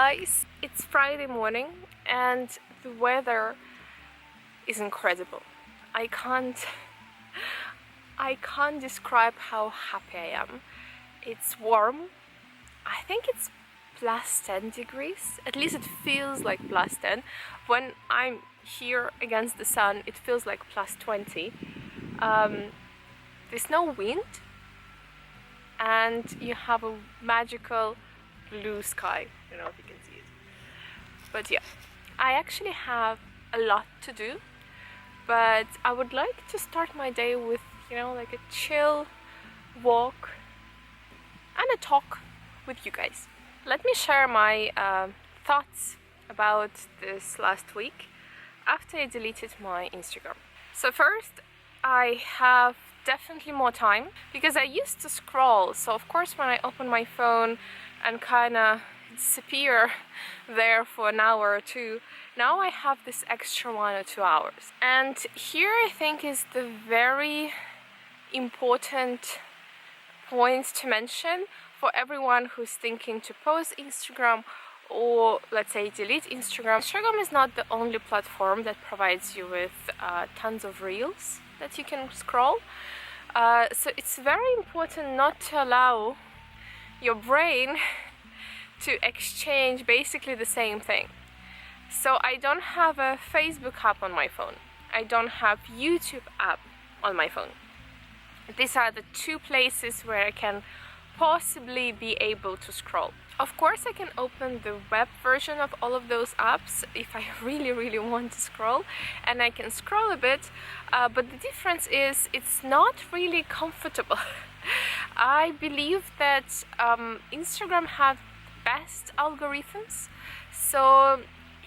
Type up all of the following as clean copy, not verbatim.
guys, it's Friday morning and the weather is incredible. I can't describe how happy I am. It's warm. I think it's plus 10 degrees. At least it feels like plus 10. When I'm here against the sun, it feels like plus 20. There's no wind and you have a magical blue sky. I don't know if you can see it. But yeah, I actually have a lot to do, but I would like to start my day with, like a chill walk and a talk with you guys. Let me share my thoughts about this last week after I deleted my Instagram. So first, I have definitely more time because I used to scroll. So of course when I open my phone and kind of disappear there for an hour or two, now I have this extra 1 or 2 hours. And here I think is the very important point to mention for everyone who's thinking to post Instagram or let's say delete Instagram. Instagram is not the only platform that provides you with tons of reels that you can scroll. So it's very important not to allow your brain to exchange basically the same thing. So I don't have a Facebook app on my phone. I don't have YouTube app on my phone. These are the two places where I can possibly be able to scroll. Of course I can open the web version of all of those apps if I really want to scroll, and I can scroll a bit, but the difference is it's not really comfortable. I believe that Instagram has best algorithms, so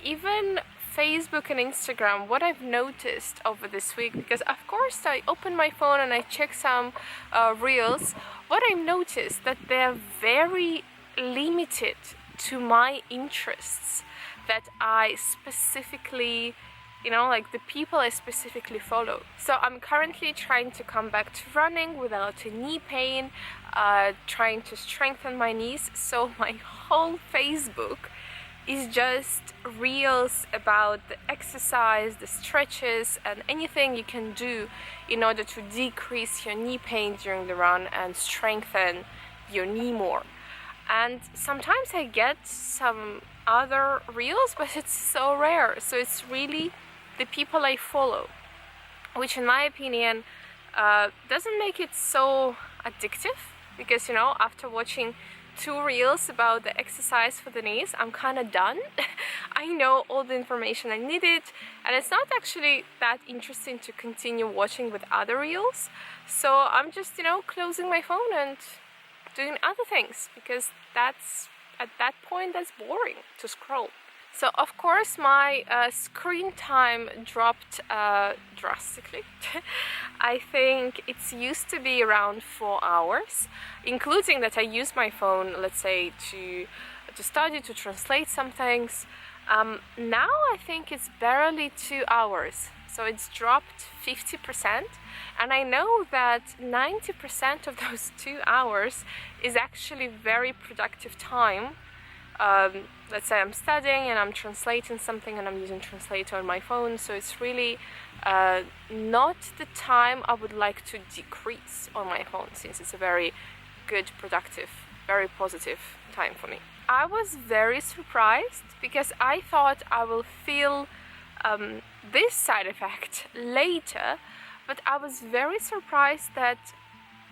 even Facebook and Instagram, what I've noticed over this week, because of course I open my phone and I check some reels, what I've noticed that they're very limited to my interests that I specifically, like the people I specifically follow. So I'm currently trying to come back to running without a knee pain, trying to strengthen my knees, so my whole Facebook is just reels about the exercise, the stretches, and anything you can do in order to decrease your knee pain during the run and strengthen your knee more. And sometimes I get some other reels, but it's so rare. So it's really the people I follow, which in my opinion doesn't make it so addictive, because after watching 2 reels about the exercise for the knees, I'm kind of done. I know all the information I needed, and it's not actually that interesting to continue watching with other reels. So I'm just closing my phone and doing other things, because at that point that's boring to scroll. So of course my screen time dropped drastically. I think it's used to be around 4 hours, including that I use my phone, let's say, to study, to translate some things. Now I think it's barely 2 hours, so it's dropped 50%, and I know that 90% of those 2 hours is actually very productive time. Let's say I'm studying and I'm translating something and I'm using translator on my phone, so it's really not the time I would like to decrease on my phone, since it's a very good, productive, very positive time for me. I was very surprised because I thought I will feel this side effect later, but I was very surprised that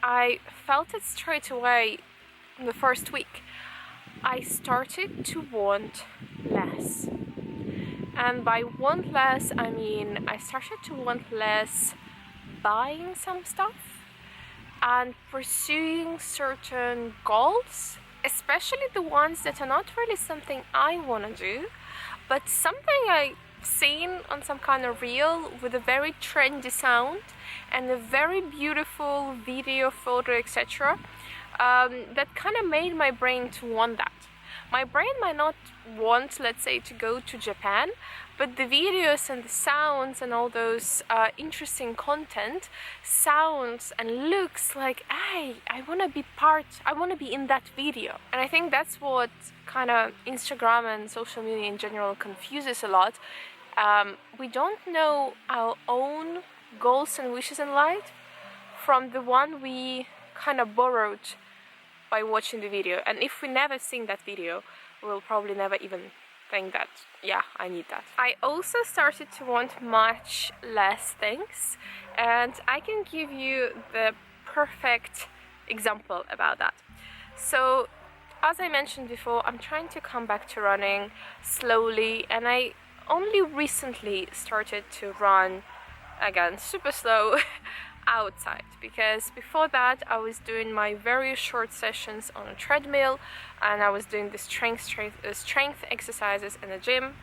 I felt it straight away in the first week. I started to want less, and by want less I mean I started to want less buying some stuff and pursuing certain goals, especially the ones that are not really something I want to do, but something I've seen on some kind of reel with a very trendy sound and a very beautiful video, photo, etc. That kind of made my brain to want that. My brain might not want, let's say, to go to Japan, but the videos and the sounds and all those interesting content sounds and looks like, hey, I want to be in that video. And I think that's what kind of Instagram and social media in general confuses a lot. We don't know our own goals and wishes in life from the one we kind of borrowed by watching the video. And if we never seen that video, we'll probably never even think that, yeah, I need that. I also started to want much less things, and I can give you the perfect example about that. So as I mentioned before, I'm trying to come back to running slowly, and I only recently started to run again super slow outside, because before that I was doing my very short sessions on a treadmill, and I was doing the strength exercises in the gym,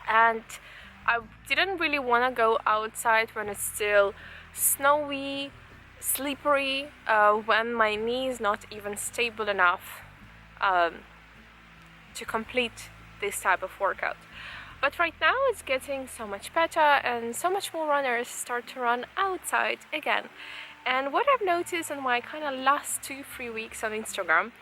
and I didn't really want to go outside when it's still snowy, slippery, when my knee is not even stable enough to complete this type of workout. But right now it's getting so much better, and so much more runners start to run outside again. And what I've noticed in my kind of last 2-3 weeks on Instagram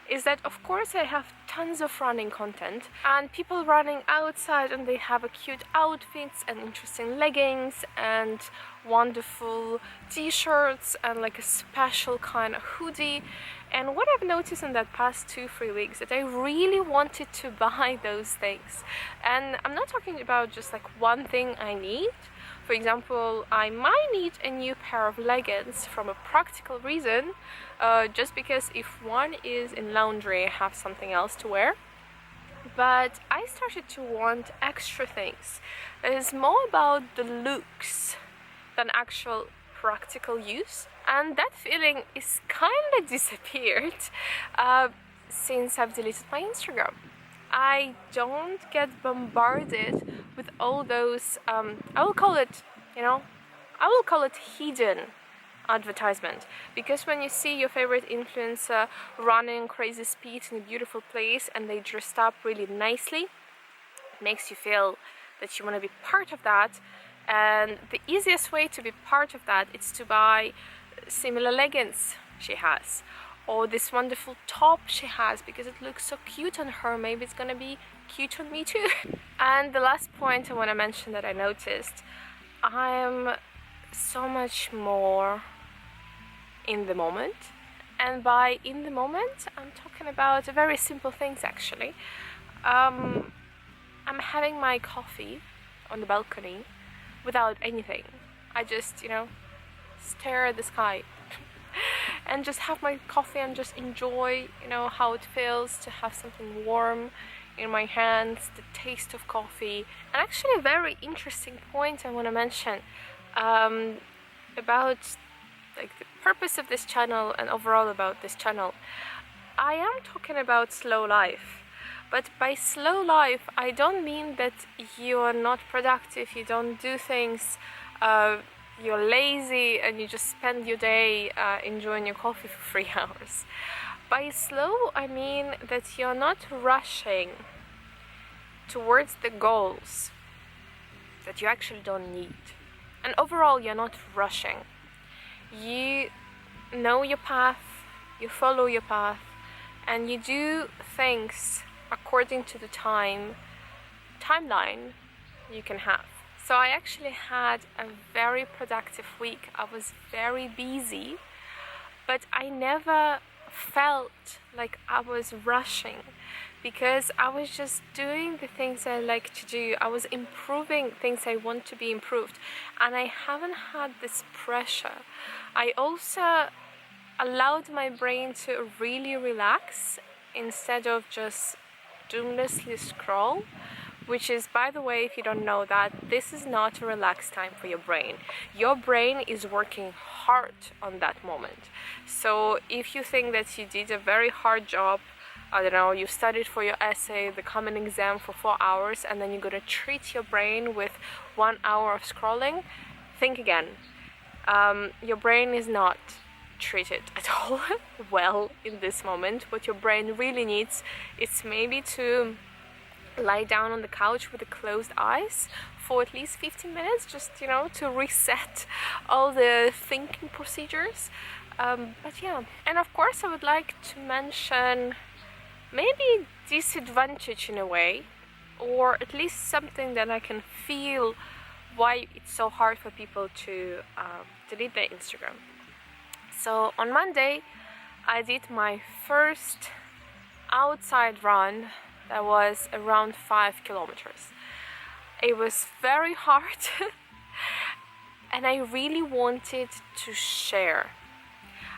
is that, of course, I have tons of running content and people running outside, and they have a cute outfits and interesting leggings and wonderful t-shirts and like a special kind of hoodie. And what I've noticed in that past 2-3 weeks, that I really wanted to buy those things. And I'm not talking about just like one thing I need. For example, I might need a new pair of leggings from a practical reason, just because if one is in laundry, I have something else to wear. But I started to want extra things. It is more about the looks than actual practical use. And that feeling is kind of disappeared since I've deleted my Instagram. I don't get bombarded with all those, I will call it hidden advertisement. Because when you see your favorite influencer running crazy speed in a beautiful place and they dressed up really nicely, it makes you feel that you want to be part of that. And the easiest way to be part of that is to buy similar leggings she has, or this wonderful top she has, because it looks so cute on her. Maybe it's gonna be cute on me too. And the last point I want to mention that I noticed, I'm so much more in the moment. And by in the moment, I'm talking about very simple things actually. I'm having my coffee on the balcony without anything. I just, stare at the sky and just have my coffee and just enjoy, how it feels to have something warm in my hands, the taste of coffee. And actually a very interesting point I want to mention about like the purpose of this channel and overall about this channel. I am talking about slow life. But by slow life, I don't mean that you are not productive, you don't do things, you're lazy and you just spend your day enjoying your coffee for 3 hours. By slow, I mean that you're not rushing towards the goals that you actually don't need. And overall, you're not rushing. You know your path, you follow your path, and you do things according to the timeline you can have. So I actually had a very productive week. I was very busy, but I never felt like I was rushing, because I was just doing the things I like to do. I was improving things I want to be improved, and I haven't had this pressure. I also allowed my brain to really relax instead of just doomlessly scroll, which is, by the way, if you don't know that, this is not a relaxed time for your brain. Your brain is working hard on that moment. So if you think that you did a very hard job, I don't know, you studied for your essay, the common exam for 4 hours, and then you're gonna treat your brain with 1 hour of scrolling, think again. Your brain is not treated at all well in this moment. What your brain really needs is maybe to lie down on the couch with the closed eyes for at least 15 minutes, just, you know, to reset all the thinking procedures. But yeah, and of course I would like to mention maybe disadvantage in a way, or at least something that I can feel why it's so hard for people to delete their Instagram. So on Monday I did my first outside run that was around 5 kilometers. It was very hard and I really wanted to share.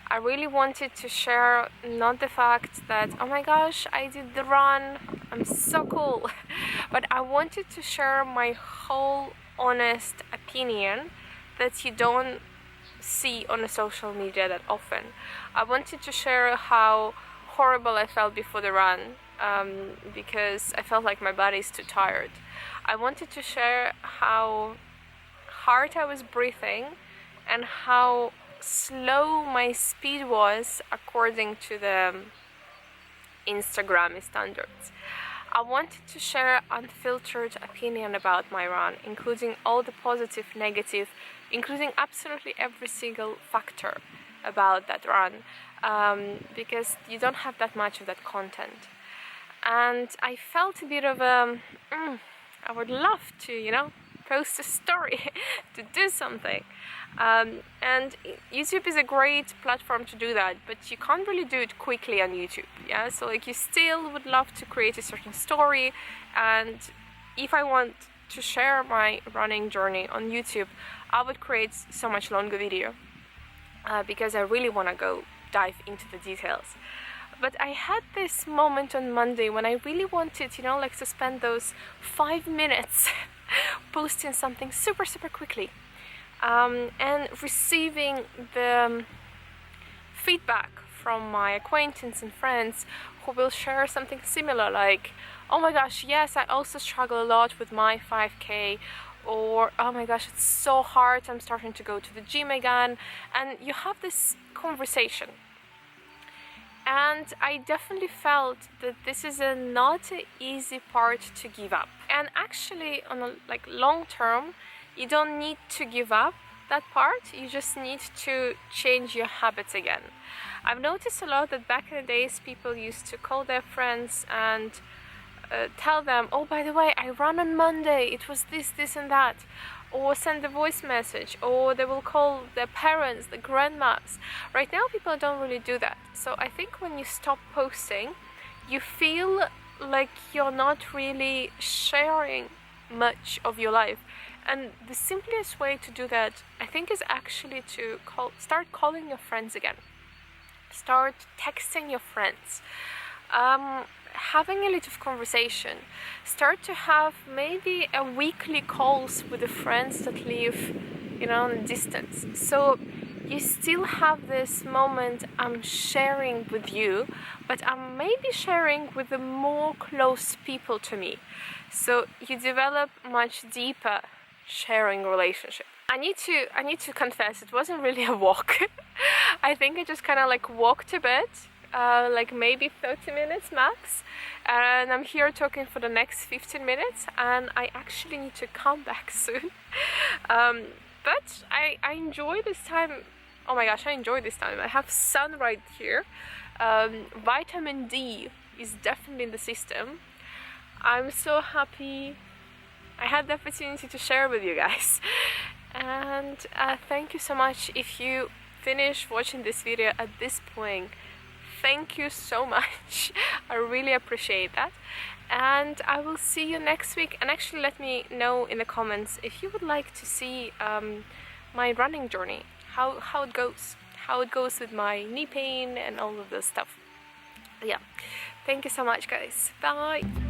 I really wanted to share not the fact that, oh my gosh, I did the run, I'm so cool, but I wanted to share my whole honest opinion that you don't see on the social media that often. I wanted to share how horrible I felt before the run, because I felt like my body is too tired. I wanted to share how hard I was breathing and how slow my speed was according to the Instagram standards. I wanted to share unfiltered opinion about my run, including all the positive, negative, including absolutely every single factor about that run, because you don't have that much of that content. And I felt a bit of I would love to, you know, post a story to do something. And YouTube is a great platform to do that, but you can't really do it quickly on YouTube. Yeah, so like you still would love to create a certain story, and if I want to share my running journey on YouTube, I would create so much longer video, because I really want to go dive into the details. But I had this moment on Monday when I really wanted, you know, like to spend those 5 minutes posting something super quickly, and receiving the feedback from my acquaintances and friends who will share something similar, like, oh my gosh, yes, I also struggle a lot with my 5k, or oh my gosh, it's so hard, I'm starting to go to the gym again, and you have this conversation. And I definitely felt that this is not an easy part to give up. And actually, on a long term, you don't need to give up that part. You just need to change your habits again. I've noticed a lot that back in the days, people used to call their friends and tell them, oh, by the way, I ran on Monday, it was this and that, or send a voice message, or they will call their parents, the grandmas. Right now people don't really do that. So I think when you stop posting, you feel like you're not really sharing much of your life. And the simplest way to do that, I think, is actually to start calling your friends again. Start texting your friends. Having a little conversation. Start to have maybe a weekly calls with the friends that live, you know, on a distance. So you still have this moment, I'm sharing with you, but I'm maybe sharing with the more close people to me. So you develop much deeper sharing relationship. I need to confess, it wasn't really a walk. I think I just kind of like walked a bit, like maybe 30 minutes max, and I'm here talking for the next 15 minutes, and I actually need to come back soon. But I enjoy this time. Oh my gosh, I enjoy this time. I have sun right here. Vitamin D is definitely in the system. I'm so happy I had the opportunity to share with you guys. And thank you so much if you finish watching this video at this point. Thank you so much. I really appreciate that. And I will see you next week. And actually let me know in the comments if you would like to see my running journey, how it goes with my knee pain and all of this stuff. Yeah, thank you so much, guys. Bye.